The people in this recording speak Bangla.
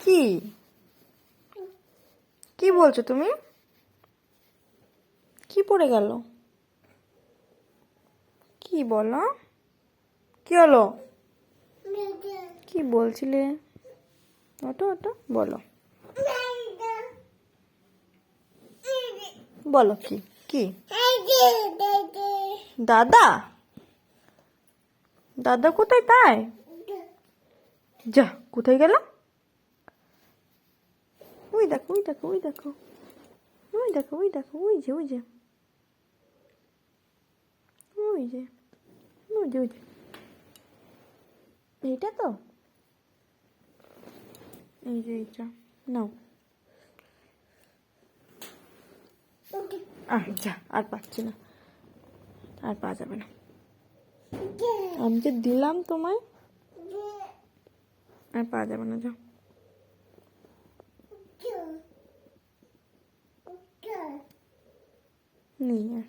কি কি বলছো তুমি? কি পড়ে গেল? কি বলো? কি হলো? কি বলছিলে? ওটা ওটা বলো, বলো কি কি? দাদা? দাদা কোথায় তাই? যা, কোথায় গেল? ওই দেখো ওই দেখো ওই দেখো ওই দেখো ওই দেখো ওই যে ওই যে ওই যে ওই যে ওই যে এইটা তো, এই যে এইটা নাও। যা, আর পাচ্ছি না, আর পাওয়া যাবে না। আমি যে দিলাম তোমায়, আর পাওয়া যাবে না, যাও। নেই আর।